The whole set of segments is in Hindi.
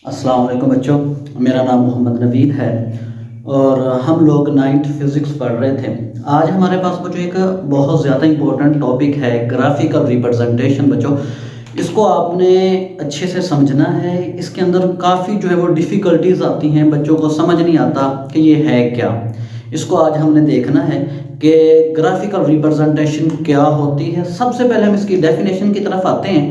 अस्सलाम वालेकुम बच्चों, मेरा नाम मोहम्मद नवीद है और हम लोग 9th फिज़िक्स पढ़ रहे थे। आज हमारे पास बच्चों एक बहुत ज़्यादा इम्पोर्टेंट टॉपिक है ग्राफिकल रिप्रेजेंटेशन। बच्चों इसको आपने अच्छे से समझना है। इसके अंदर काफ़ी जो है वो डिफ़िकल्टीज आती हैं, बच्चों को समझ नहीं आता कि ये है क्या। इसको आज हमने देखना है कि ग्राफिकल रिप्रेजेंटेशन क्या होती है। सबसे पहले हम इसकी डेफिनेशन की तरफ आते हैं,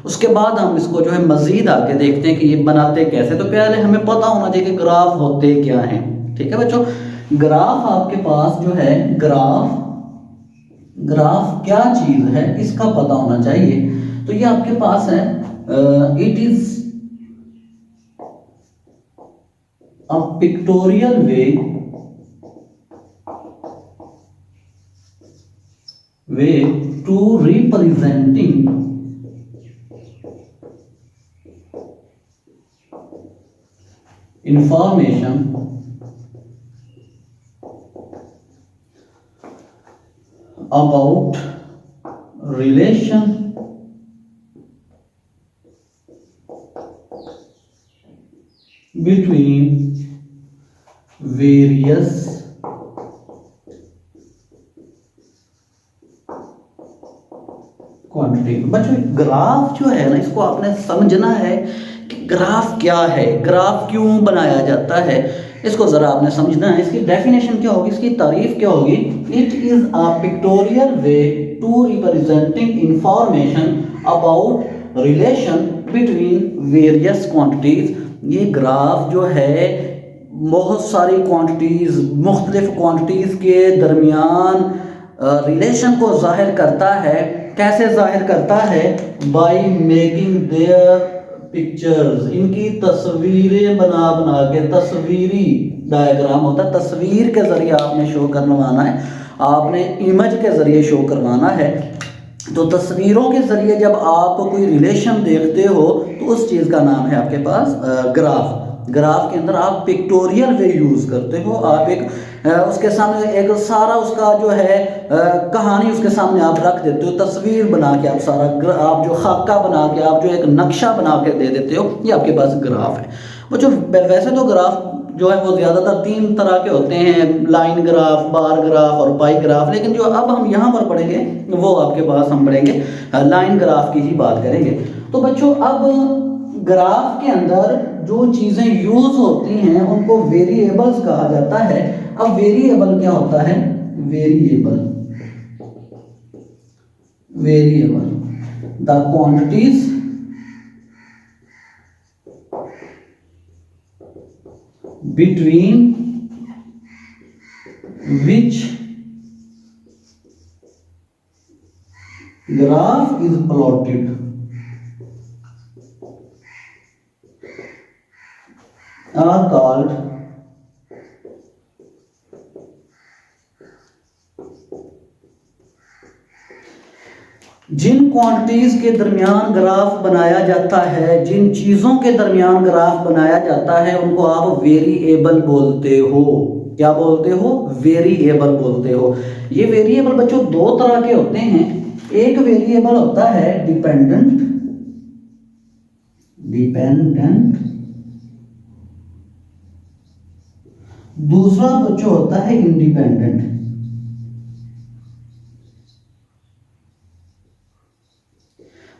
उसके बाद हम इसको जो है मज़ीद आगे देखते हैं कि ये बनाते कैसे। तो पहले हमें पता होना चाहिए कि ग्राफ होते क्या हैं। ठीक है बच्चों, ग्राफ आपके पास जो है ग्राफ क्या चीज़ है इसका पता होना चाहिए। तो ये आपके पास है it is a pictorial way to representing information about relation between various quantity. बच्चों ग्राफ जो है ना, इसको आपने समझना है कि ग्राफ क्या है, ग्राफ क्यों बनाया जाता है, इसको ज़रा आपने समझना है। इसकी डेफिनेशन क्या होगी, इसकी तारीफ क्या होगी। It is a pictorial way to representing information about relation between various quantities. ये ग्राफ जो है बहुत सारी क्वांटिटीज़, मुख्तलिफ क्वांटिटीज़ के दरमियान रिलेशन को जाहिर करता है। कैसे जाहिर करता है? बाई मेकिंग देयर पिक्चर्स, इनकी तस्वीरें बना बना के, तस्वीरी डायग्राम होता है, तस्वीर के ज़रिए आपने शो करवाना है, आपने इमेज के ज़रिए शो करवाना है। तो तस्वीरों के ज़रिए जब आप कोई रिलेशन देखते हो तो उस चीज़ का नाम है आपके पास ग्राफ। ग्राफ के अंदर आप पिक्टोरियल वे यूज़ करते हो। आप एक उसके सामने एक सारा उसका जो है कहानी उसके सामने आप रख देते हो, तस्वीर बना के आप सारा आप जो खाका बना के, आप जो एक नक्शा बना के दे देते हो, ये आपके पास ग्राफ है। वो जो वैसे तो ग्राफ जो है वो ज़्यादातर 3 तरह के होते हैं, लाइन ग्राफ, बार ग्राफ और पाई ग्राफ। लेकिन जो अब हम यहाँ पर पढ़ेंगे वो आपके पास हम पढ़ेंगे लाइन ग्राफ की ही बात करेंगे। तो बच्चों अब ग्राफ के अंदर जो चीज़ें यूज़ होती हैं उनको वेरिएबल्स कहा जाता है। अब वेरिएबल क्या होता है? Variable the quantities between which graph is plotted are called जिन क्वांटिटीज के दरमियान ग्राफ बनाया जाता है, जिन चीज़ों के दरमियान ग्राफ बनाया जाता है, उनको आप वेरिएबल बोलते हो। क्या बोलते हो? वेरिएबल बोलते हो। ये वेरिएबल बच्चों 2 तरह के होते हैं। एक वेरिएबल होता है डिपेंडेंट, दूसरा बच्चों होता है इंडिपेंडेंट।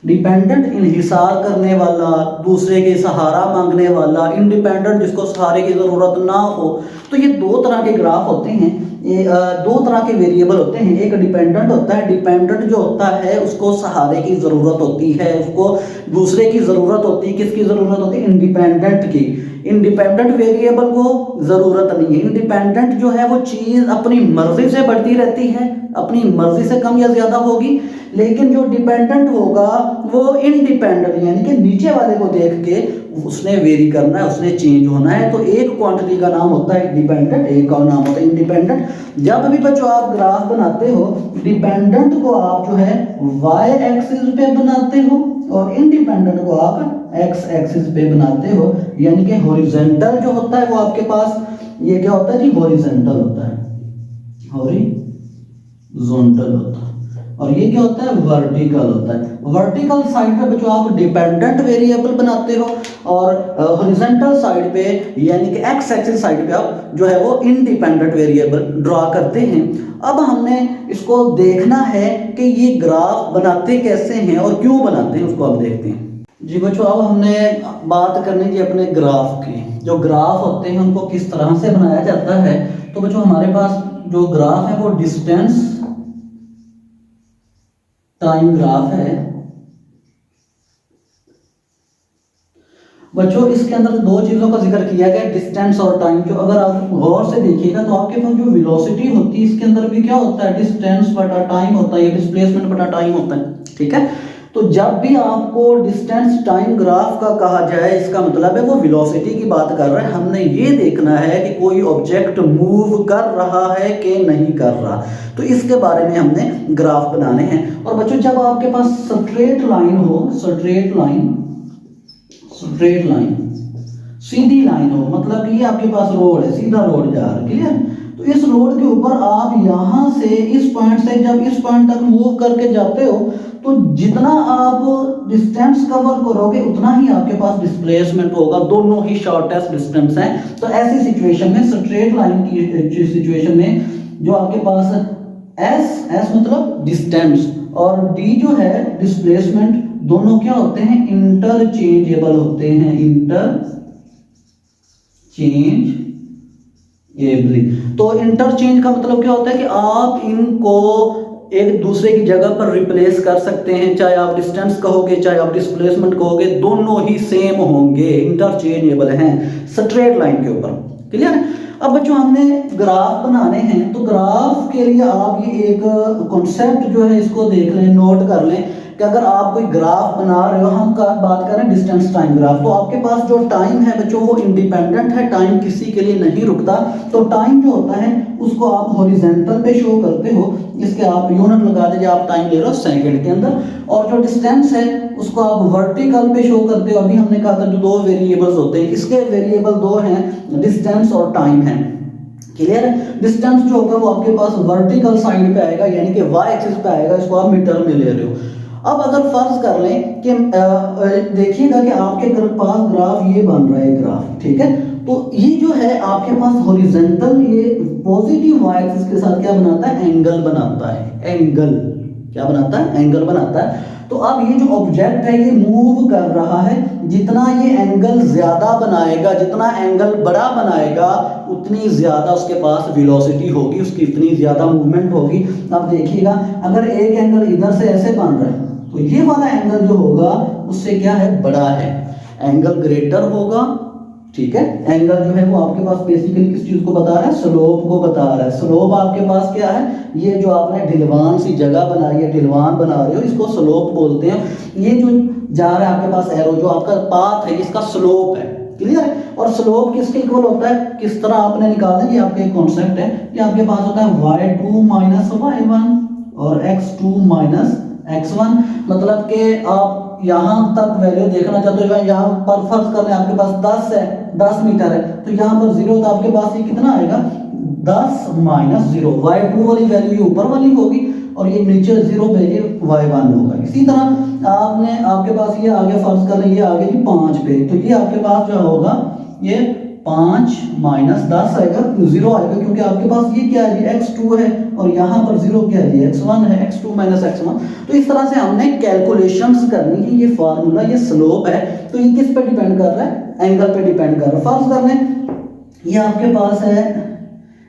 डिपेंडेंट इन्हिसार करने वाला, दूसरे के सहारा मांगने वाला। इंडिपेंडेंट जिसको सहारे की ज़रूरत ना हो। तो ये 2 तरह के ग्राफ होते हैं, ये 2 तरह के वेरिएबल होते हैं। एक डिपेंडेंट होता है, डिपेंडेंट जो होता है उसको सहारे की ज़रूरत होती है, उसको दूसरे की ज़रूरत होती है। किसकी ज़रूरत होती है? इंडिपेंडेंट की। इंडिपेंडेंट वेरिएबल को ज़रूरत नहीं है। इंडिपेंडेंट जो है वो चीज़ अपनी मर्जी से बढ़ती रहती है, अपनी मर्जी से कम या ज़्यादा होगी। लेकिन जो डिपेंडेंट होगा वो इंडिपेंडेंट, यानी कि नीचे वाले को देख के उसने वेरी करना है, उसने चेंज होना है। तो एक क्वांटिटी का नाम होता है डिपेंडेंट, एक का नाम होता है इंडिपेंडेंट। जब भी बच्चों आप ग्राफ बनाते हो, डिपेंडेंट को आप जो है वाई एक्सिस पे बनाते हो और इंडिपेंडेंट को आप एक्स एक्सिस पे बनाते हो। यानी कि हॉरिजॉन्टल जो होता है वो आपके पास ये क्या होता है जी? हॉरिजॉन्टल होता है, हॉरिजॉन्टल होता है। और ये क्या होता है, वर्टिकल होता है। वर्टिकल साइड पे बच्चों आप डिपेंडेंट वेरिएबल बनाते हो और हॉरिजॉन्टल साइड पे यानी कि एक्स एक्सिस साइड पे आप जो है वो इंडिपेंडेंट वेरिएबल ड्रॉ करते हैं। अब हमने इसको देखना है कि ये ग्राफ बनाते कैसे हैं और क्यों बनाते हैं, उसको अब देखते हैं। जी बच्चों, अब हमने बात करनी थी अपने ग्राफ की। जो ग्राफ होते हैं उनको किस तरह से बनाया जाता है। तो बच्चों हमारे पास जो ग्राफ है वो डिस्टेंस टाइम ग्राफ है। बच्चों इसके अंदर दो चीजों का जिक्र किया गया, डिस्टेंस और टाइम। जो अगर आप गौर से देखिएगा तो आपके पास जो वेलोसिटी होती है इसके अंदर भी क्या होता है, डिस्टेंस बटा टाइम होता है, डिस्प्लेसमेंट बटा टाइम होता है, ठीक है। तो जब भी आपको डिस्टेंस टाइम ग्राफ का कहा जाए, इसका मतलब है वो वेलोसिटी की बात कर रहे हैं। हमने ये देखना है कि कोई ऑब्जेक्ट मूव कर रहा है कि नहीं कर रहा, तो इसके बारे में हमने ग्राफ बनाने हैं। और बच्चों जब आपके पास स्ट्रेट लाइन हो, स्ट्रेट लाइन सीधी लाइन हो, मतलब कि ये आपके पास रोड है, सीधा रोड जा रहा है, क्लियर। तो इस रोड के ऊपर आप यहां से इस पॉइंट से जब इस पॉइंट तक मूव करके जाते हो तो जितना आप डिस्टेंस कवर करोगे उतना ही आपके पास डिस्प्लेसमेंट होगा। दोनों ही शॉर्टेस्ट डिस्टेंस हैं। तो ऐसी सिचुएशन में, स्ट्रेट लाइन की सिचुएशन में, जो आपके पास एस मतलब डिस्टेंस और डी जो है डिस्प्लेसमेंट, दोनों क्या होते हैं, इंटरचेंजेबल होते हैं, इंटरचेंजेबली। तो इंटरचेंज का मतलब क्या होता है कि आप इनको एक दूसरे की जगह पर रिप्लेस कर सकते हैं। चाहे आप डिस्टेंस कहोगे चाहे आप डिस्प्लेसमेंट कहोगे, दोनों ही सेम होंगे, इंटरचेंजेबल हैं स्ट्रेट लाइन के ऊपर, क्लियर है। अब बच्चों हमने ग्राफ बनाने हैं, तो ग्राफ के लिए आप ये एक कॉन्सेप्ट जो है इसको देख लें, नोट कर लें कि अगर आप कोई ग्राफ बना रहे हो, हम बात कर रहे हैं डिस्टेंस टाइम ग्राफ, तो आपके पास जो टाइम है बच्चों वो इंडिपेंडेंट है, टाइम किसी के लिए नहीं रुकता। तो टाइम जो होता है उसको आप हॉरिजॉन्टल पे शो करते हो, इसके आप यूनिट लगा दीजिए, आप टाइम ले रहे हो सेकंड के अंदर। और जो डिस्टेंस है उसको आप वर्टिकल पे शो करते हो। अभी हमने कहा था जो दो वेरिएबल्स होते हैं, इसके वेरिएबल दो हैं, डिस्टेंस और टाइम है, क्लियर है। डिस्टेंस जो होगा वो आपके पास वर्टिकल साइड पे आएगा, यानी कि वाई एक्सिस पे आएगा, इसको आप मीटर में ले रहे हो। अब अगर फर्ज कर लें कि देखिएगा कि आपके पास ग्राफ ये बन रहा है ग्राफ, ठीक है। तो ये जो है आपके पास हॉरिजॉन्टल, ये पॉजिटिव वाई एक्सिस के साथ क्या बनाता है, एंगल बनाता है। एंगल क्या बनाता है, एंगल बनाता है। तो अब ये जो ऑब्जेक्ट है ये मूव कर रहा है, जितना ये एंगल ज्यादा बनाएगा, जितना एंगल बड़ा बनाएगा, उतनी ज्यादा उसके पास वेलोसिटी होगी, उसकी इतनी ज्यादा मूवमेंट होगी। अब देखिएगा अगर एक एंगल इधर से ऐसे बन रहा है तो ये वाला एंगल जो होगा उससे क्या है, बड़ा है, एंगल ग्रेटर होगा, ठीक है। एंगल जो है वो आपके पास बेसिकली किस चीज को बता रहा है, स्लोप को बता रहा है। स्लोप आपके पास क्या है, ये जो आपने ढिलवान सी जगह बनाई है, ढिलवान बना रहे हो, इसको स्लोप बोलते हैं। ये जो जा रहा है आपके पास एरो, जो आपका पाथ है, इसका स्लोप है, क्लियर है। और स्लोप किसके इक्वल होता है, किस तरह आपने निकालना है, ये आपका एक कॉन्सेप्ट है। ये आपके पास होता है y2 माइनस y1 और x2 माइनस x1। मतलब कि आप यहाँ तक वैल्यू देखना चाहते हो, यहाँ पर फर्ज कर लें आपके पास 10 है, 10 मीटर है, तो यहाँ पर 0, तो आपके पास ये कितना आएगा, 10 माइनस 0। y2 वाली वैल्यू ये ऊपर वाली होगी और ये नीचे 0 पे ये y1 होगा। इसी तरह आपके पास ये आगे फर्ज कर लें, ये आगे 5 पे, तो ये आपके पास जो होगा ये 5 माइनस 10 आएगा, 0 आएगा, क्योंकि आपके पास ये क्या है, x2 है और यहाँ पर 0 क्या है, x1 है, x2 माइनस x1। तो इस तरह से हमने कैलकुलेशंस करनी है। ये फार्मूला, ये स्लोप है, तो ये किस पे डिपेंड कर रहा है, एंगल पे डिपेंड कर रहा है। फर्ज कर लें ये आपके पास है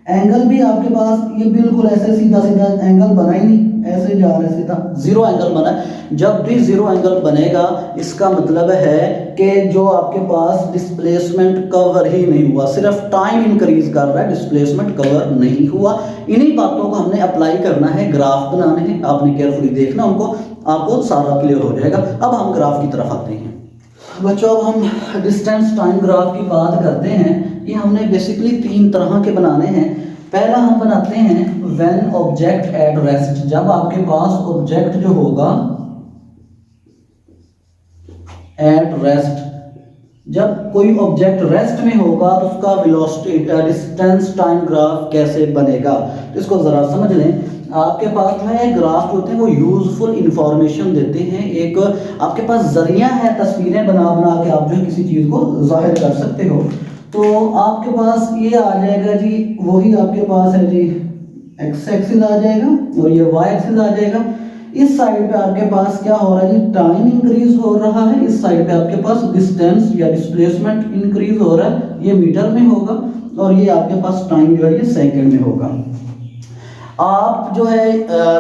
एंगल, भी आपके पास ये बिल्कुल ऐसे सीधा सीधा एंगल बना ही नहीं, ऐसे जा रहा है सीधा, 0 एंगल बना है। जब भी 0 एंगल बनेगा इसका मतलब है कि जो आपके पास डिस्प्लेसमेंट कवर ही नहीं हुआ, सिर्फ टाइम इंक्रीज कर रहा है, डिस्प्लेसमेंट कवर नहीं हुआ। इन्हीं बातों को हमने अप्लाई करना है, ग्राफ बनाने हैं, आपने केयरफुली देखना उनको, आपको सारा क्लियर हो जाएगा। अब हम ग्राफ की तरफ आते हैं बच्चों। अब हम डिस्टेंस टाइम ग्राफ की बात करते हैं। ये हमने बेसिकली 3 तरह के बनाने हैं। पहला हम बनाते हैं व्हेन ऑब्जेक्ट एट रेस्ट, जब आपके पास ऑब्जेक्ट जो होगा एट रेस्ट, जब कोई ऑब्जेक्ट रेस्ट में होगा तो उसका वेलोसिटी डिस्टेंस टाइम ग्राफ कैसे बनेगा, तो इसको जरा समझ लें। आपके पास जो है ग्राफ जो होते हैं वो यूजफुल इंफॉर्मेशन देते हैं, एक आपके पास जरिया है तस्वीरें बना बना के आप जो है किसी चीज़ को जाहिर कर सकते हो। तो आपके पास ये आ जाएगा जी, वही आपके पास है जी एक्स एक्सिस आ जाएगा और ये वाई एक्सिस आ जाएगा। इस साइड पे आपके पास क्या हो रहा है जी, टाइम इंक्रीज हो रहा है। इस साइड पे आपके पास डिस्टेंस या डिस्प्लेसमेंट इंक्रीज हो रहा है, ये मीटर में होगा और ये आपके पास टाइम जो है ये सेकंड में होगा। आप जो है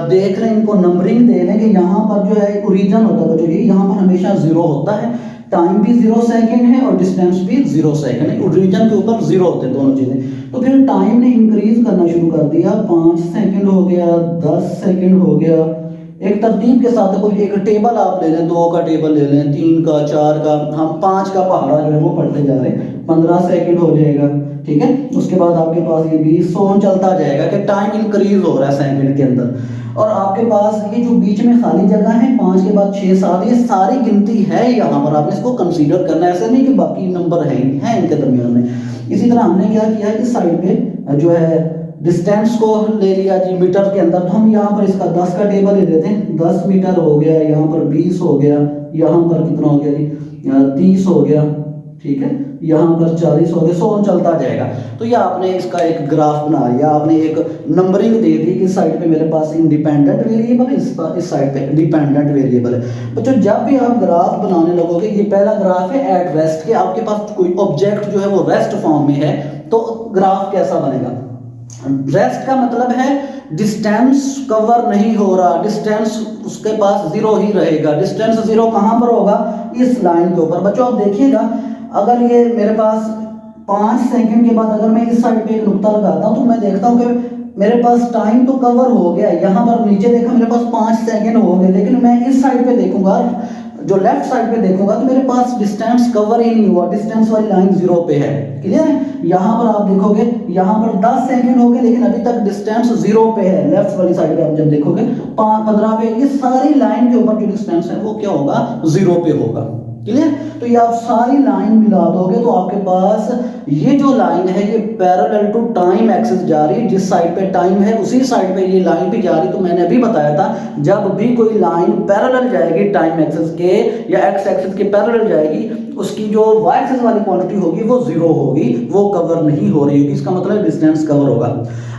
देख रहे हैं, इनको नंबरिंग दे लेंगे। यहाँ पर जो है ओरिजिन होता है बच्चों, यहाँ पर हमेशा 0 होता है, टाइम भी 0 सेकंड है और डिस्टेंस भी 0 सेकंड है। ओरिजिन के ऊपर 0 होते हैं दोनों चीज़ें। तो फिर टाइम ने इंक्रीज करना शुरू कर दिया, 5 सेकंड हो गया, 10 सेकंड हो गया। एक तरतीब के साथ कोई एक टेबल आप ले लें, 2 का टेबल ले लें, 3 का, 4 का, हम 5 का पहाड़ा जो है वो पढ़ते जा रहे हैं। 15 सेकंड हो जाएगा, ठीक है। उसके बाद आपके पास ये 20 सोन चलता जाएगा कि टाइम इंक्रीज हो रहा है सेकंड के अंदर। और आपके पास ये जो बीच में खाली जगह है 5 के बाद 6 7, ये सारी गिनती है यहाँ पर, आपने इसको कंसीडर करना है। ऐसा नहीं कि बाकी नंबर है इनके दरमियान में। इसी तरह हमने क्या किया, इस साइड पे जो है डिस्टेंस को ले लिया जी मीटर के अंदर। तो हम यहाँ पर इसका 10 का टेबल ले लेते हैं। 10 मीटर हो गया, यहाँ पर 20 हो गया, यहाँ पर कितना हो गया जी 30 हो गया, ठीक है, यहाँ पर 40 हो गया, सो ऑन चलता जाएगा। तो ये आपने इसका एक ग्राफ बना लिया, आपने एक नंबरिंग दे दी कि इस साइड पे मेरे पास इंडिपेंडेंट वेरिएबल है, इस साइड पे डिपेंडेंट वेरिएबल है। बच्चों जब भी आप ग्राफ बनाने लगोगे, ये पहला ग्राफ है एट रेस्ट के, आपके पास कोई ऑब्जेक्ट जो है वो रेस्ट फॉर्म में है, तो ग्राफ कैसा बनेगा। रेस्ट का मतलब है डिस्टेंस कवर नहीं हो रहा, डिस्टेंस उसके पास 0 ही रहेगा। डिस्टेंस 0 कहाँ पर होगा, इस लाइन के ऊपर। बच्चों आप देखिएगा, अगर ये मेरे पास 5 सेकंड के बाद अगर मैं इस साइड पे एक नुक्ता लगाता हूँ तो मैं देखता हूँ कि मेरे पास टाइम तो कवर हो गया। यहाँ पर नीचे देखा मेरे पास 5 सेकंड हो गए, लेकिन मैं इस साइड पे देखूंगा, जो लेफ्ट साइड पे देखूंगा, तो मेरे पास डिस्टेंस कवर ही नहीं हुआ, डिस्टेंस वाली लाइन 0 पे है। क्लियर है। यहाँ पर आप देखोगे, यहाँ पर 10 सेकंड हो गए, लेकिन अभी तक डिस्टेंस 0 पे है। लेफ्ट वाली साइड पे आप जब देखोगे 15 पे, ये सारी लाइन के ऊपर जो डिस्टेंस है वो क्या होगा, 0 पे होगा। क्लियर। तो ये आप सारी लाइन मिला दोगे तो आपके पास ये जो लाइन है ये पैरेलल टू टाइम एक्सिस जा रही है। जिस साइड पे टाइम है उसी साइड पे ये लाइन भी जा रही। तो मैंने अभी बताया था, जब भी कोई लाइन पैरेलल जाएगी टाइम एक्सिस के या एक्स एक्सिस के पैरेलल जाएगी, उसकी जो वाई एक्सिस वाली क्वांटिटी होगी वो 0 होगी, वो कवर नहीं हो रही होगी। इसका मतलब डिस्टेंस कवर होगा।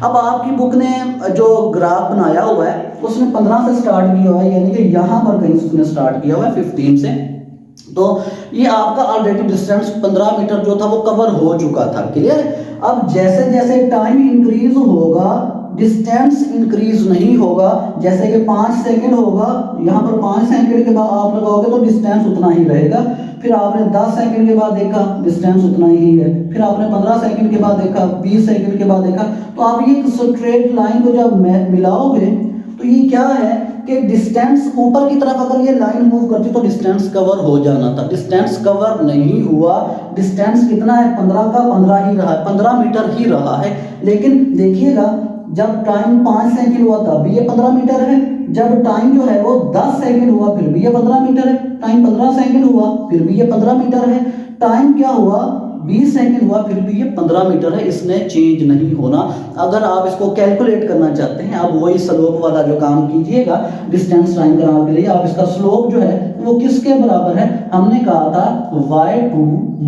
अब आपकी बुक ने जो ग्राफ बनाया हुआ है उसने 15 से स्टार्ट किया हुआ है, यानी कि यहाँ पर कहीं उसने स्टार्ट किया हुआ है 15 से। तो ये आपका ऑलरेडी डिस्टेंस 15 मीटर जो था वो कवर हो चुका था। क्लियर। अब जैसे जैसे टाइम इंक्रीज होगा डिस्टेंस इंक्रीज नहीं होगा। जैसे कि 5 सेकंड होगा, यहाँ पर 5 सेकंड के बाद आप लगाओगे तो डिस्टेंस उतना ही रहेगा। फिर आपने 10 सेकंड के बाद देखा डिस्टेंस उतना ही है। फिर आपने 15 सेकंड के बाद देखा, 20 सेकंड के बाद देखा। तो आप ये स्ट्रेट लाइन को जब मिलाओगे तो ये क्या है कि डिस्टेंस ऊपर की तरफ अगर ये लाइन मूव करती तो डिस्टेंस कवर हो जाना था। डिस्टेंस कवर नहीं हुआ। डिस्टेंस कितना है, 15 का 15 ही रहा है, 15 मीटर ही रहा है। लेकिन देखिएगा, जब टाइम 5 सेकंड हुआ तब भी ये 15 मीटर है। जब टाइम जो है वो 10 सेकंड हुआ फिर भी ये 15 मीटर है। टाइम 15 सेकंड हुआ फिर भी ये 15 मीटर है। टाइम क्या हुआ, 20 सेकंड हुआ फिर भी ये 15 मीटर है। इसने चेंज नहीं होना। अगर आप इसको कैलकुलेट करना चाहते हैं, आप वही स्लोप वाला जो काम कीजिएगा डिस्टेंस टाइम कराने के लिए, आप इसका स्लोप जो है वो किसके बराबर है, हमने कहा था y2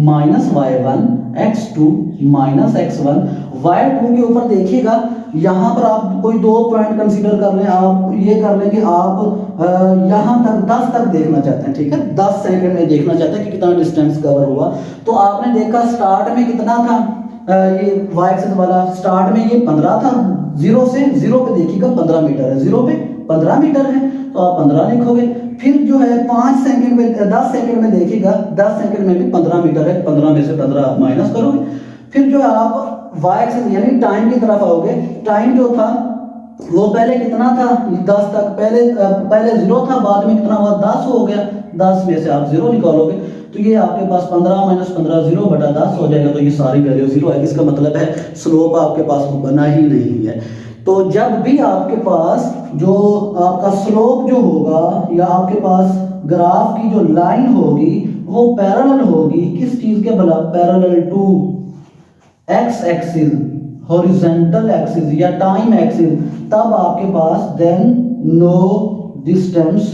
minus y1 x2 minus x1। y2 के ऊपर देखिएगा, यहाँ पर आप कोई 2 पॉइंट कंसीडर कर लें। आप ये कर लें कि आप यहाँ तक 10 तक देखना चाहते हैं, ठीक है, 10 सेकंड में देखना चाहते हैं कि कितना डिस्टेंस कवर हुआ। तो आपने देखा स्टार्ट में कितना था, ये y एक्सिस वाला स्टार्ट में ये 15 था। 0 से 0 पे देखिएगा 15 मीटर है, 0 पे 15 मीटर है तो आप 15 लिखोगे। फिर जो है 5 सेकंड में 10 सेकंड में देखिएगा, 10 सेकंड में भी 15 मीटर है, 15 में से 15 माइनस करोगे। फिर जो है आप y एक्सिस यानी टाइम की तरफ आओगे। टाइम जो था वो पहले कितना था, 10 तक, पहले 0 था, बाद में कितना हुआ, 10 हो गया। 10 में से आप 0 निकालोगे तो ये आपके पास 15 माइनस 15 0 बटा 10 हो जाएगा। तो ये सारी वैल्यू 0 है। इसका मतलब है स्लोप आपके पास बना ही नहीं है। तो जब भी आपके पास जो आपका स्लोप जो होगा या आपके पास ग्राफ की जो लाइन होगी वो पैरेलल होगी किस चीज के बराबर, parallel to X axis. Horizontal axis या टाइम एक्सिस, तब आपके पास देन नो डिस्टेंस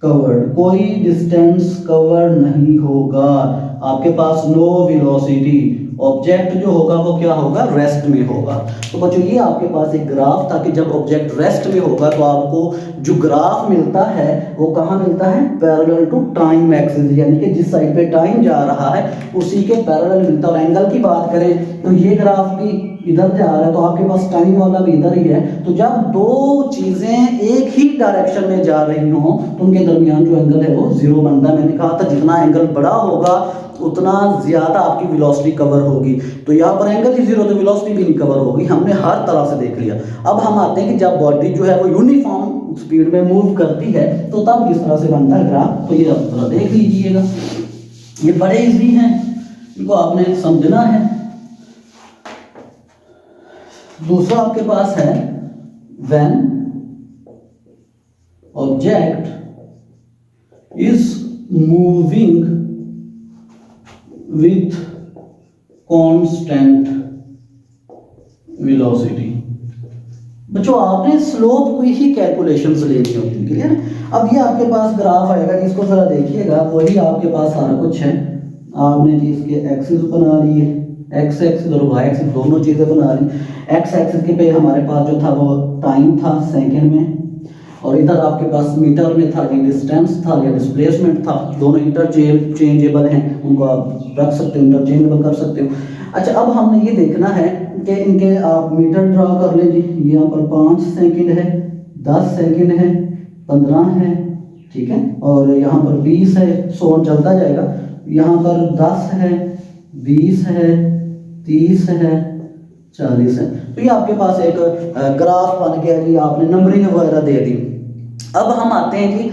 कवर्ड, कोई डिस्टेंस कवर नहीं होगा, आपके पास नो वेलोसिटी, ऑब्जेक्ट जो होगा वो क्या होगा, रेस्ट में होगा। तो बच्चों ये आपके पास एक ग्राफ था कि जब ऑब्जेक्ट रेस्ट में होगा तो आपको जो ग्राफ मिलता है वो कहाँ मिलता है, पैरेलल टू टाइम एक्सिस, यानी कि जिस साइड पे टाइम जा रहा है उसी के पैरेलल मिलता है। और एंगल की बात करें तो ये ग्राफ भी इधर जा रहा है तो आपके पास टाइम वाला भी इधर ही है। तो जब दो चीजें एक ही डायरेक्शन में जा रही हों तो उनके दरमियान जो एंगल है वो जीरो बनता है। मैंने कहा था जितना एंगल बड़ा होगा उतना ज्यादा आपकी वेलोसिटी कवर होगी। तो यहाँ पर एंगल ही जीरो तो वेलोसिटी भी नहीं कवर होगी, हमने हर तरह से देख लिया। अब हम आते हैं कि जब बॉडी जो है वो यूनिफॉर्म स्पीड में मूव करती है तो तब किस तरह से बनता है ग्राफ। तो ये आप थोड़ा देख लीजिएगा, ये बड़े इजी हैं, इनको आपने समझना है। दूसरा आपके पास है when object is moving with constant velocity. बच्चों आपने स्लोप की ही कैलकुलेशंस लेनी होती है, क्लियर है। अब ये आपके पास ग्राफ आएगा जिसको जरा देखिएगा, वही आपके पास सारा कुछ है। आपने जी इसके एक्सिस बना लिए, एक्स एक्सिस और वाई एक्सिस दोनों चीजें बना ली। एक्स एक्सिस के पे हमारे पास जो था वो टाइम था सेकंड में, और इधर आपके पास मीटर में था, ये डिस्टेंस था या डिस्प्लेसमेंट था। दोनों इंटरचेंजेबल हैं, उनको आप रख सकते हो, इंटरचेंजेबल कर सकते हो। अच्छा अब हमने ये देखना है कि इनके आप मीटर ड्रा कर लें जी। यहाँ पर 5 सेकंड है, 10 सेकंड है, 15 है, ठीक है, और यहाँ पर 20 है, 100 चलता जाएगा। यहाँ पर 10 है, 20 है, 30 है, 40 है। तो ये आपके पास एक ग्राफ बन गया जी, आपने नंबरिंग वगैरह दे दी। अब हम आते हैं जी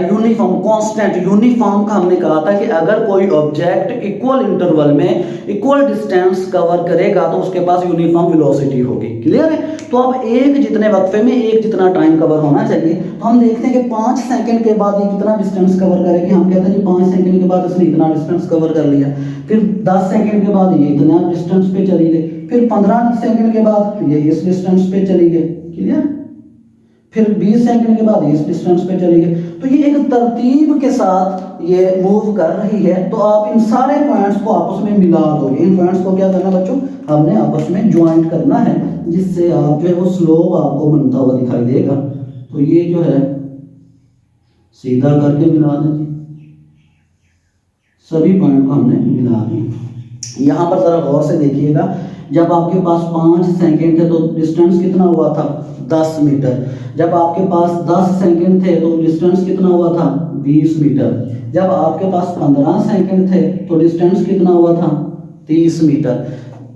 यूनिफॉर्म कांस्टेंट। यूनिफॉर्म का हमने कहा था कि अगर कोई ऑब्जेक्ट इक्वल इंटरवल में इक्वल डिस्टेंस कवर करेगा तो उसके पास यूनिफॉर्म वेलोसिटी होगी, क्लियर है। तो अब एक जितने वक्फे में एक जितना टाइम कवर होना चाहिए। तो हम देखते हैं कि 5 सेकंड के बाद ये कितना डिस्टेंस कवर करेगी। हम कहते हैं जी 5 सेकंड के बाद इसने इतना डिस्टेंस कवर कर लिया, फिर 10 सेकंड के बाद ये इतना डिस्टेंस पे चली गई, फिर 15 सेकंड के बाद ये इस डिस्टेंस पे चली गई, क्लियर, फिर 20 सेकंड के बाद इस डिस्टेंस पे चली गई। तो ये एक तरतीब के साथ ये मूव कर रही है। तो आप इन सारे पॉइंट्स को आपस में मिला दोगे। इन पॉइंट्स को क्या करना बच्चों, हमने आपस में ज्वाइंट करना है, जिससे आप जो है वो स्लोप आपको बनता हुआ दिखाई देगा। तो ये जो है सीधा करके मिला दें, सभी पॉइंट को हमने मिला दिया। यहाँ पर जरा गौर से देखिएगा, जब आपके पास 5 सेकंड थे तो डिस्टेंस कितना हुआ था, 10 मीटर। जब आपके पास 10 सेकंड थे तो डिस्टेंस कितना हुआ था, 20 मीटर। जब आपके पास 15 सेकंड थे तो डिस्टेंस कितना हुआ था, 30 मीटर।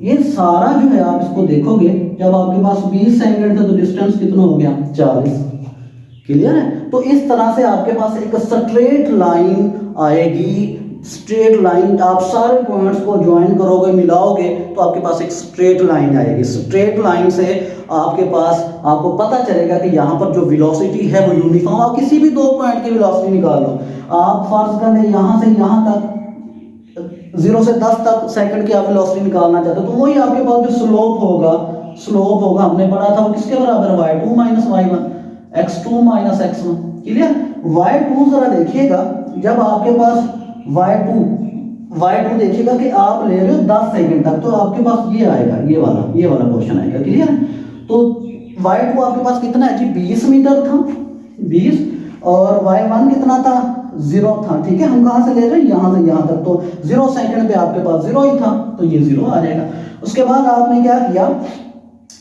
ये सारा जो है आप इसको देखोगे, जब आपके पास 20 सेकंड थे तो डिस्टेंस कितना हो गया, 40, क्लियर है। तो इस तरह से आपके पास एक स्ट्रेट लाइन आएगी। स्ट्रेट लाइन, आप सारे पॉइंट्स को ज्वाइन करोगे, मिलाओगे तो आपके पास एक स्ट्रेट लाइन आएगी। स्ट्रेट लाइन से आपके पास आपको पता चलेगा कि यहाँ पर जो वेलोसिटी है वो यूनिफॉर्म। आप किसी भी 2 पॉइंट की वेलोसिटी निकाल लो। आप फर्ज कर लें यहाँ से यहाँ तक 0 से 10 तक सेकंड की आप वेलोसिटी निकालना चाहते हो, तो वही आपके पास जो स्लोप होगा हमने पढ़ा था वो किसके बराबर है, y2 minus y1, x2 minus x1, clear. y2 जरा देखिएगा, जब आपके पास y2 देखिएगा कि आप ले रहे हो 10 सेकंड तक, तो आपके पास ये आएगा, ये वाला पोर्शन आएगा, क्लियर। तो y2 आपके पास कितना है जी, 20 मीटर था, 20, और y1 कितना था, 0 था, ठीक है। हम कहाँ से ले रहे हैं, यहाँ से यहाँ तक, तो 0 सेकंड पे आपके पास 0 ही था, तो ये 0 आ जाएगा। उसके बाद आपने क्या किया,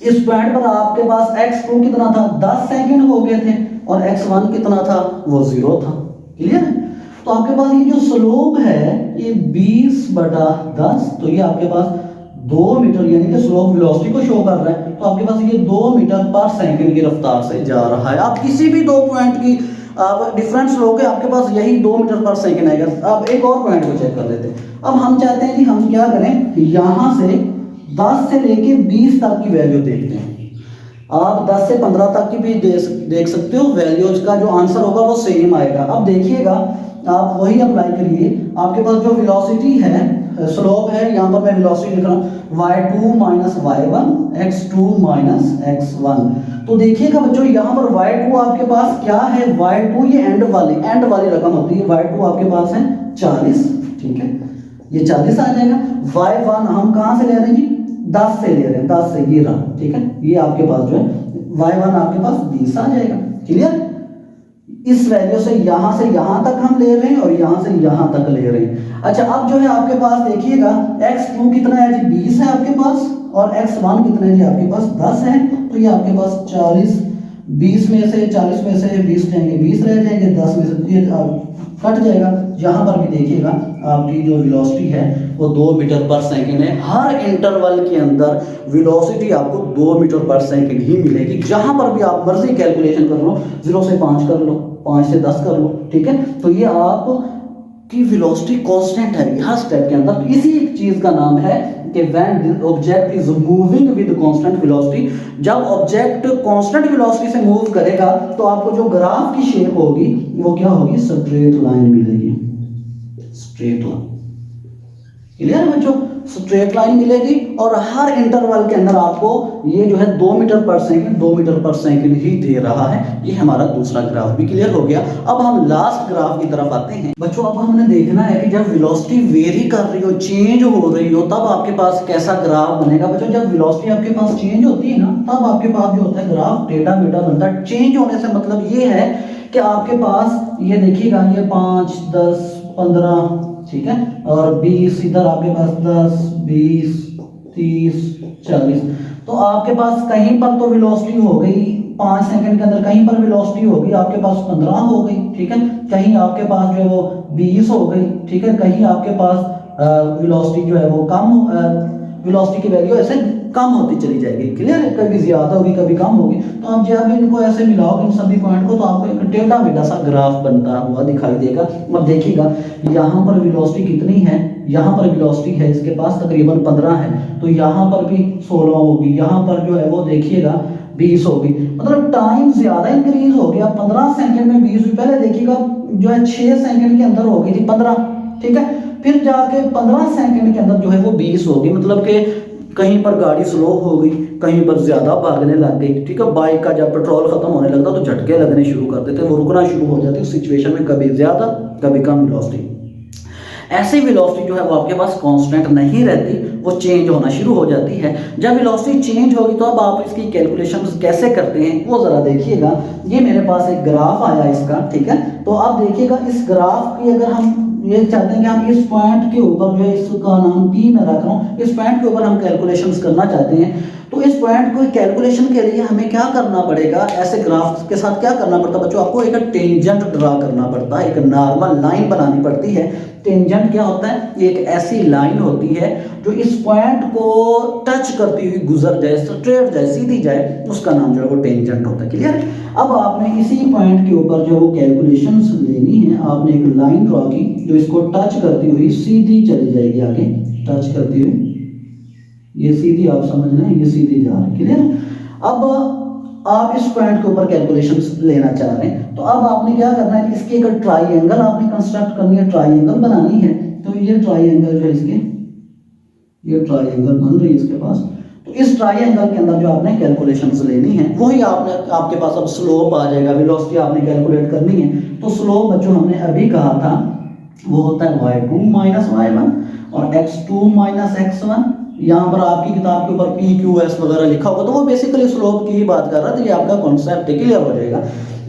इस पॉइंट पर आपके पास x2 कितना था, 10 सेकंड हो गए थे, और x1 कितना था, वो 0 था, क्लियर है। तो आपके पास ये जो स्लोप है ये 20/10, तो ये आपके पास 2 मीटर, यानी कि स्लोप वेलोसिटी को शो कर रहा है। तो आपके पास ये 2 मीटर पर सेकंड की रफ्तार से जा रहा है। आप किसी भी 2 पॉइंट की आप डिफरेंस लोगे, आपके पास यही 2 मीटर पर सेकंड आएगा। आप एक और पॉइंट को चेक कर लेते हैं। अब हम चाहते हैं कि हम क्या करें, यहाँ से 10 से लेके 20 तक की वैल्यू देखते हैं। आप 10 से 15 तक की भी देख सकते हो, वैल्यूज का जो आंसर होगा वो सेम आएगा। अब देखिएगा, आप वही अप्लाई करिए। आपके पास जो वेलोसिटी है स्लोप है, यहाँ पर मैं वेलोसिटी लिख रहा हूँ y2 minus y1 x2 minus x1। तो देखिएगा बच्चों यहाँ पर y2 आपके पास क्या है, y2 ये एंड वाली रकम होती है, y2 आपके पास है 40, ठीक है, ये 40 आ जाएगा। y1 हम कहाँ से ले रहे हैं जी, 10 से ले रहे हैं, 10 से ये रहा, ठीक है, ये आपके पास जो है y1 आपके पास 20 आ जाएगा। क्लियर, इस वैल्यू से यहाँ तक हम ले रहे हैं और यहाँ से यहाँ तक ले रहे हैं। अच्छा अब जो है आपके पास देखिएगा x2 कितना है जी, 20 है आपके पास, और x1 कितना है जी आपके पास 10 है। तो ये आपके पास 40, 20 में से 40 में से 20 जाएंगे, 20 रह जाएंगे, 10 में से ये कट जाएगा। यहाँ पर भी देखिएगा आपकी जो वेलोसिटी है वो 2 मीटर पर सेकंड है। हर इंटरवल के अंदर वेलोसिटी आपको 2 मीटर पर सेकंड ही मिलेगी। जहाँ पर भी आप मर्जी कैलकुलेशन कर लो, 0 से 5 कर लो, 5 से 10 कर लो, ठीक है। तो ये आप की वेलोसिटी कांस्टेंट है हर स्टेप के अंदर। तो इसी चीज का नाम है कि when object is moving with constant velocity. जब ऑब्जेक्ट कांस्टेंट वेलोसिटी से मूव करेगा तो आपको जो ग्राफ की शेप होगी वो क्या होगी, स्ट्रेट लाइन मिलेगी, स्ट्रेट लाइन। क्लियर है बच्चों, स्ट्रेट लाइन मिलेगी और हर इंटरवल के अंदर आपको ये जो है 2 मीटर पर सेकंड ही दे रहा है। ये हमारा दूसरा ग्राफ भी क्लियर हो गया। अब हम लास्ट ग्राफ की तरफ आते हैं बच्चों। अब हमने देखना है कि जब वेलोसिटी वेरी कर रही हो, चेंज हो रही हो, तब आपके पास कैसा ग्राफ बनेगा बच्चों। जब वेलोसिटी आपके पास चेंज होती है ना, तब आपके पास जो होता है ग्राफ टेढ़ा मेढ़ा बनता है। चेंज होने से मतलब ये है कि आपके पास ये देखिएगा, ये 5, 10, 15, ठीक है, और 20, इधर आपके पास 10, 20, 30, 40। तो आपके पास कहीं पर तो वेलोसिटी हो गई 5 सेकंड के अंदर, कहीं पर वेलोसिटी होगी आपके पास 15 हो गई, ठीक है, कहीं आपके पास जो है वो 20 हो गई, ठीक है, कहीं आपके पास वेलोसिटी जो है वो कम, वेलोसिटी की वैल्यू ऐसे कम होती चली जाएगी। क्लियर है, कभी ज्यादा होगी कभी कम होगी। तो आप जब इनको ऐसे मिलाओगे इन सभी पॉइंट को तो आपको एक टेढ़ा मेढ़ा सा ग्राफ बनता हुआ दिखाई देगा। अब देखिएगा यहाँ पर वेलोसिटी कितनी है, यहाँ पर वेलोसिटी है इसके पास तकरीबन 15 है, तो यहाँ पर भी 16 होगी, यहाँ पर जो है वो देखिएगा 20 होगी, मतलब टाइम ज्यादा इंक्रीज हो गया। 15 सेकंड में 20, पहले देखिएगा जो है 6 सेकंड के अंदर हो गई थी 15, ठीक है, फिर जाके 15 सेकंड के अंदर जो है वो 20 होगी। मतलब कि कहीं पर गाड़ी स्लो हो गई, कहीं पर ज्यादा भागने लग गई, ठीक है। बाइक का जब पेट्रोल खत्म होने लगता तो झटके लगने शुरू कर देते, वो रुकना शुरू हो जाती है उस सिचुएशन में, कभी ज्यादा कभी कम वेलोसिटी। ऐसी वेलोसिटी जो है वो आपके पास कांस्टेंट नहीं रहती, वो चेंज होना शुरू हो जाती है। जब वेलोसिटी चेंज होगी तो अब आप इसकी कैलकुलेशंस कैसे करते हैं वो जरा देखिएगा। ये मेरे पास एक ग्राफ आया इसका, ठीक है। तो आप देखिएगा इस ग्राफ की, अगर हम ये चाहते हैं कि हम इस पॉइंट के ऊपर जो है इसका नाम P में रख रहा हूँ, इस पॉइंट के ऊपर हम कैलकुलेशंस करना चाहते हैं, तो इस पॉइंट को कैलकुलेशन के लिए हमें क्या करना पड़ेगा, ऐसे ग्राफ के साथ क्या करना पड़ता है बच्चों, आपको एक टेंजेंट ड्रा करना पड़ता है, एक नॉर्मल लाइन बनानी पड़ती है। टेंजेंट क्या होता है, ये एक ऐसी लाइन होती है जो इस पॉइंट को टच करती हुई गुजर जाए, स्ट्रेट जाए, सीधी जाए, उसका नाम जो है वो टेंजेंट होता है। क्लियर। अब आपने इसी पॉइंट के ऊपर जो वो कैलकुलेशंस लेनी है, आपने एक लाइन ड्रा की जो इसको टच करती हुई सीधी चली जाएगी आगे, टच करती हुई ये सीधी, आप समझ रहे हैं, ये सीधी जा रही है। क्लियर। अब आप इस पॉइंट के ऊपर कैलकुलेशंस लेना चाह रहे हैं, तो अब आपने क्या करना है, इसकी एक ट्राइंगल आपने कंस्ट्रक्ट करनी है, ट्राइंगल बनानी है। तो ये ट्राइंगल जो है इसके, ये ट्राइंगल बन रही है इसके पास, तो इस ट्राइंगल के अंदर जो आपने कैलकुलेशंस लेनी है वही आपके पास अब स्लोप आ जाएगा। वेलोसिटी आपने कैलकुलेट करनी है, तो स्लोप जो हमने अभी कहा था वो होता है y2 माइनस y1 और x2 माइनस x1। यहाँ पर आपकी किताब के ऊपर PQS वगैरह लिखा होगा तो वो बेसिकली स्लोप की ही बात कर रहा है, तो ये आपका कॉन्सेप्ट क्लियर हो जाएगा।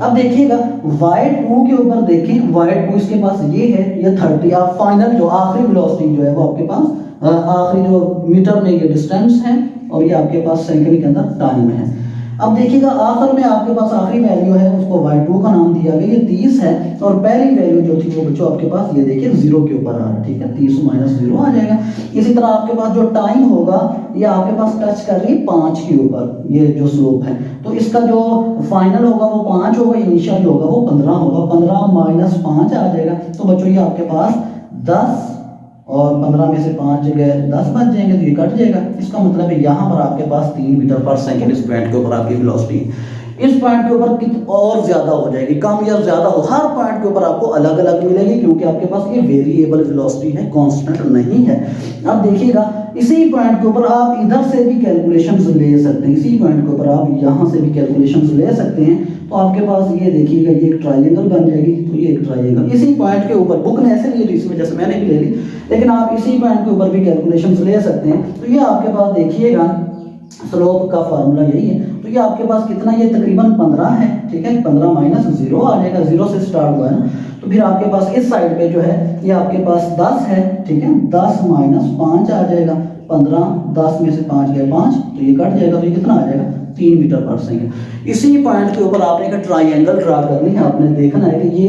अब देखिएगा y2 के ऊपर देखें, y2 इसके पास ये है, ये 30, आप फाइनल जो आखिरी वेलोसिटी जो है वो आपके पास आखिरी जो मीटर में ये डिस्टेंस है और ये आपके पास सेकंड के अंदर टाइम है। अब देखिएगा आखिर में आपके पास आखिरी वैल्यू है, उसको y2 का नाम दिया गया, ये 30 है, और पहली वैल्यू जो थी वो बच्चों आपके पास ये देखिए 0 के ऊपर आ रहा है, ठीक है, 30 माइनस 0 आ जाएगा। इसी तरह आपके पास जो टाइम होगा ये आपके पास टच कर रही है 5 के ऊपर, ये जो स्लोप है, तो इसका जो फाइनल होगा वो 5 होगा, इनिशियल जो होगा वो 15 होगा, 15 माइनस 5 आ जाएगा। तो बच्चों ये आपके पास 10 और 15 में से 5 जगह 10 बच जाएंगे, तो ये कट जाएगा। इसका मतलब है यहाँ पर आपके पास 3 मीटर पर सेकंड इस पॉइंट के ऊपर आपकी वेलोसिटी इस पॉइंट के ऊपर और ज्यादा हो जाएगी, कम या ज्यादा हो, हर पॉइंट के ऊपर आपको अलग अलग मिलेगी, क्योंकि आपके पास ये वेरिएबल वेलोसिटी है, कांस्टेंट नहीं है। अब देखिएगा इसी पॉइंट के ऊपर आप इधर से भी कैलकुलेशंस ले सकते हैं, इसी पॉइंट के ऊपर आप यहाँ से भी कैलकुलेशंस ले सकते हैं। तो आपके पास ये देखिएगा ये एक ट्राइंगल बन जाएगी, तो ये एक ट्राइंगल इसी पॉइंट के ऊपर, बुक ने ऐसे ली थी इस वजह से मैंने भी ले ली, लेकिन आप इसी पॉइंट के ऊपर भी कैलकुलेशंस ले सकते हैं। तो ये आपके पास देखिएगा स्लोप का फार्मूला यही है। तो ये आपके पास कितना, ये तकरीबन 15 है, ठीक है, 15 माइनस 0 आ जाएगा, 0 से स्टार्ट हुआ है ना, तो फिर आपके पास इस साइड पे जो है ये आपके पास 10 है, ठीक है, 10 माइनस 5 आ जाएगा, 15, 10 में से 5 गए 5, तो ये कट जाएगा, तो ये कितना आ जाएगा 3 मीटर पर सेकेंड। इसी पॉइंट के ऊपर आपने एक ट्राइंगल ड्रा करनी है, आपने देखना है कि ये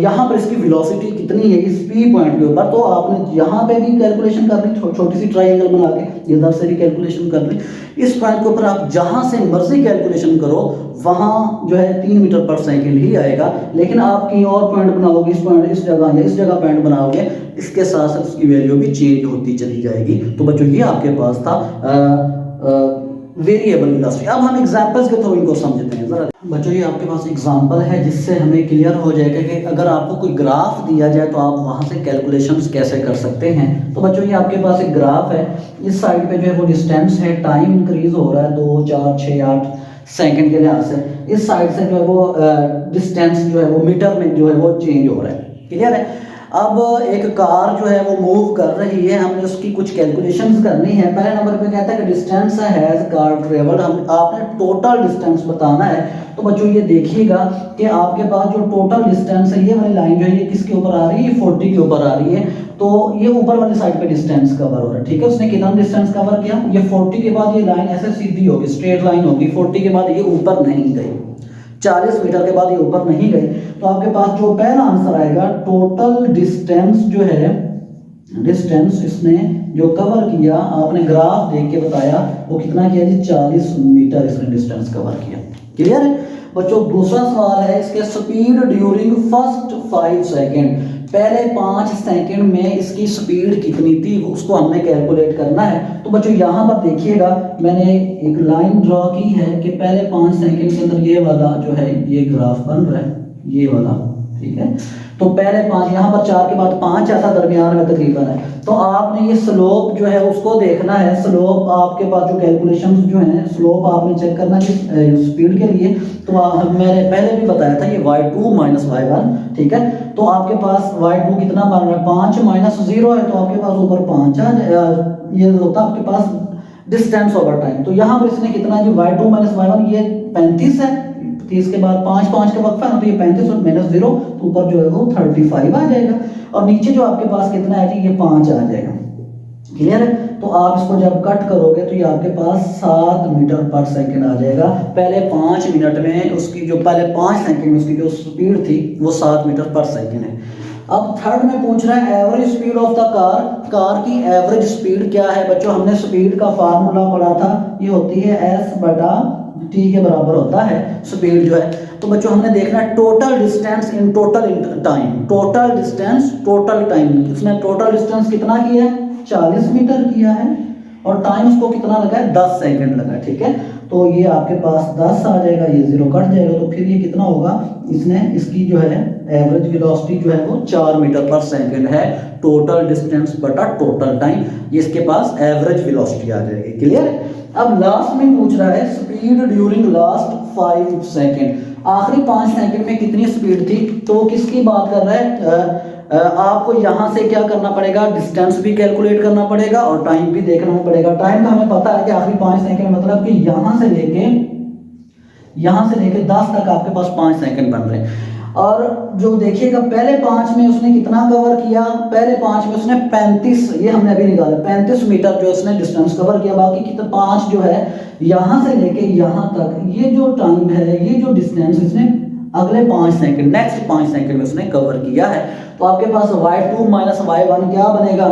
यहाँ पर इसकी वेलोसिटी कितनी है इस पी पॉइंट के ऊपर, तो आपने यहाँ पे भी कैलकुलेशन करनी, छोटी सी ट्राइंगल बना के इधर से भी कैलकुलेशन करनी। इस पॉइंट के ऊपर आप जहाँ से मर्जी कैलकुलेशन करो वहाँ जो है 3 मीटर पर सेकेंड ही आएगा, लेकिन आप कहीं और पॉइंट बनाओगे, इस पॉइंट इस जगह या इस जगह पॉइंट बनाओगे, इसके साथ साथ उसकी वैल्यू भी चेंज होती चली जाएगी। तो बच्चों ये आपके पास था वेरिएबल वेलोसिटी। अब हम एग्जांपल्स के थ्रू इनको समझते हैं जरा। बच्चों ये आपके पास एग्जांपल है जिससे हमें क्लियर हो जाएगा कि अगर आपको कोई ग्राफ दिया जाए तो आप वहां से कैलकुलेशंस कैसे कर सकते हैं। तो बच्चों ये आपके पास एक ग्राफ है, इस साइड पे जो है वो डिस्टेंस है, टाइम इंक्रीज हो रहा है 2, 4, 6, 8 सेकंड के लिहाज से, इस साइड से जो है वो डिस्टेंस जो है वो मीटर में जो है वो चेंज हो रहा है, क्लियर है। अब एक कार जो है वो मूव कर रही है, हमने उसकी कुछ कैलकुलेशंस करनी है। पहले नंबर पे कहता है कि डिस्टेंस हैज कार ट्रेवल्ड, हम आपने टोटल डिस्टेंस बताना है। तो बच्चों ये देखिएगा कि आपके पास जो टोटल डिस्टेंस है, ये वाली लाइन जो है ये किसके ऊपर आ रही है, 40 के ऊपर आ रही है, तो ये ऊपर वाली साइड पे डिस्टेंस कवर हो रहा है, ठीक है। उसने कितना डिस्टेंस कवर किया, ये 40 के बाद ये लाइन ऐसे सीधी होगी, स्ट्रेट लाइन होगी, 40 के बाद ये ऊपर नहीं गई, 40 मीटर के बाद ये ऊपर नहीं गए। तो आपके पास जो पहला आंसर आएगा, टोटल डिस्टेंस जो है, डिस्टेंस इसने जो कवर किया, आपने ग्राफ देख के बताया वो कितना किया जी, 40 मीटर इसने डिस्टेंस कवर किया, क्लियर है। बच्चों दूसरा सवाल है, इसके स्पीड ड्यूरिंग फर्स्ट 5 सेकेंड, पहले 5 सेकंड में इसकी स्पीड कितनी थी उसको हमने कैलकुलेट करना है। तो बच्चों यहाँ पर देखिएगा मैंने एक लाइन ड्रॉ की है कि पहले 5 सेकंड के अंदर ये वाला जो है ये ग्राफ बन रहा है, ये वाला, ठीक है। तो पहले 5, यहाँ पर 4 के बाद 5 ऐसा दरमियान में तकरीबन है। तो आपने ये स्लोप जो है उसको देखना है, स्लोप आपके पास जो कैलकुलेशंस जो हैं, स्लोप आपने चेक करना है स्पीड के लिए। तो मैंने पहले भी बताया था ये y2 माइनस y1, ठीक है। तो आपके पास y2 कितना बन रहा है, 5 माइनस 0 है, तो आपके पास ऊपर 5 आ जाए, ये होता है आपके पास डिस्टेंस ओवर टाइम। तो यहाँ पर इसने कितना जो y2 माइनस y1 ये 35 है, 30 के बाद 5 5 का वक्फा है, तो ये 35 और माइनस 0 तो ऊपर जो है वो 35 आ जाएगा, और नीचे जो आपके पास कितना है जी, ये 5 आ जाएगा, क्लियर है। तो आप इसको जब कट करोगे तो ये आपके पास 7 मीटर पर सेकंड आ जाएगा। पहले 5 मिनट में उसकी जो पहले 5 सेकंड में उसकी जो स्पीड थी वो 7 मीटर पर सेकंड है। अब थर्ड में पूछ रहा है average speed of the car, car की एवरेज स्पीड क्या है। बच्चों हमने स्पीड का फार्मूला पढ़ा था, ये होती है s बटा t के बराबर होता है स्पीड जो है। तो बच्चों हमने देखना है total distance in total time, total distance total time, इसने टोटल डिस्टेंस कितना किया है, 40 मीटर किया है, और टाइम उसको कितना लगा है, 10 सेकंड लगा है, ठीक है। तो ये आपके पास 10 आ जाएगा, ये 0 कट जाएगा, तो फिर ये कितना होगा, इसने इसकी जो है एवरेज वेलोसिटी जो है वो 4 मीटर पर सेकंड है, टोटल डिस्टेंस बटा टोटल टाइम, ये इसके पास एवरेज वेलोसिटी आ जाएगी, क्लियर। अब लास्ट में पूछ रहा है स्पीड ड्यूरिंग लास्ट 5 सेकंड, आखिरी 5 सेकंड में कितनी स्पीड थी। तो किसकी बात कर रहा है, आपको यहाँ से क्या करना पड़ेगा, डिस्टेंस भी कैलकुलेट करना पड़ेगा और टाइम भी देखना पड़ेगा। टाइम का हमें पता है कि आखिरी 5 सेकंड मतलब कि यहाँ से लेके 10 तक आपके पास 5 सेकंड बन रहे हैं। और जो देखिएगा पहले 5 में उसने कितना कवर किया, पहले 5 में उसने 35, ये हमने अभी निकाला 35 मीटर जो उसने डिस्टेंस कवर किया, बाकी कितना 5 जो है यहाँ से लेके यहाँ तक, ये जो टाइम है, ये जो डिस्टेंस इसने अगले 5 सेकंड, नेक्स्ट 5 सेकंड में उसने कवर किया है। तो आपके पास y2 माइनस y1 क्या बनेगा,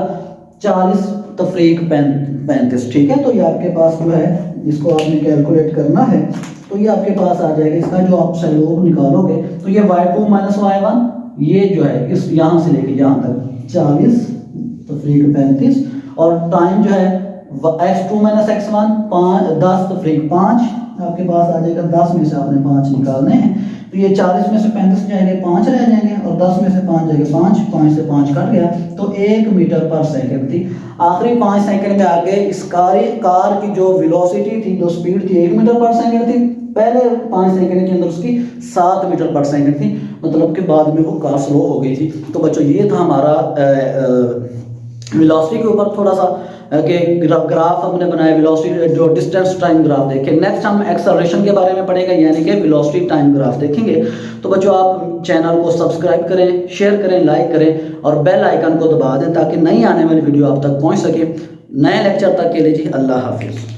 40 तफरीक 35, ठीक है। तो ये आपके पास जो है इसको आपने कैलकुलेट करना है, तो ये आपके पास आ जाएगा, इसका जो आप स्लोप निकालोगे तो ये y2 माइनस y1 ये जो है इस यहाँ से लेके यहाँ तक 40 तफरीक 35, और टाइम जो है x2 माइनस x1 5 10 तो फ्री 5 आपके पास आ जाएगा। 10 में से आपने 5 निकालने हैं तो ये 40 में से 35 जाएंगे 5 रह जाएंगे और 10 में से 5 जाएंगे 5 से 5 कट गया तो 1 मीटर पर सेकंड थी। आखिरी 5 सेकंड में आगे इस कार की जो वेलोसिटी थी, जो स्पीड थी 1 मीटर पर सेकंड थी। पहले 5 सेकंड के अंदर उसकी 7 मीटर पर सेकंड थी, मतलब कि बाद में वो कार स्लो हो गई थी। तो बच्चों ये था हमारा वेलोसिटी के ऊपर थोड़ा सा कि ग्राफ हमने बनाया, वेलोसिटी जो डिस्टेंस टाइम ग्राफ देखे। नेक्स्ट हम एक्सेलरेशन के बारे में पढ़ेंगे, यानी कि वेलोसिटी टाइम ग्राफ देखेंगे। तो बच्चों आप चैनल को सब्सक्राइब करें, शेयर करें, लाइक करें और बेल आइकन को दबा दें ताकि नई आने वाली वीडियो आप तक पहुंच सके। नए लेक्चर तक के लिए जी अल्लाह हाफिज़।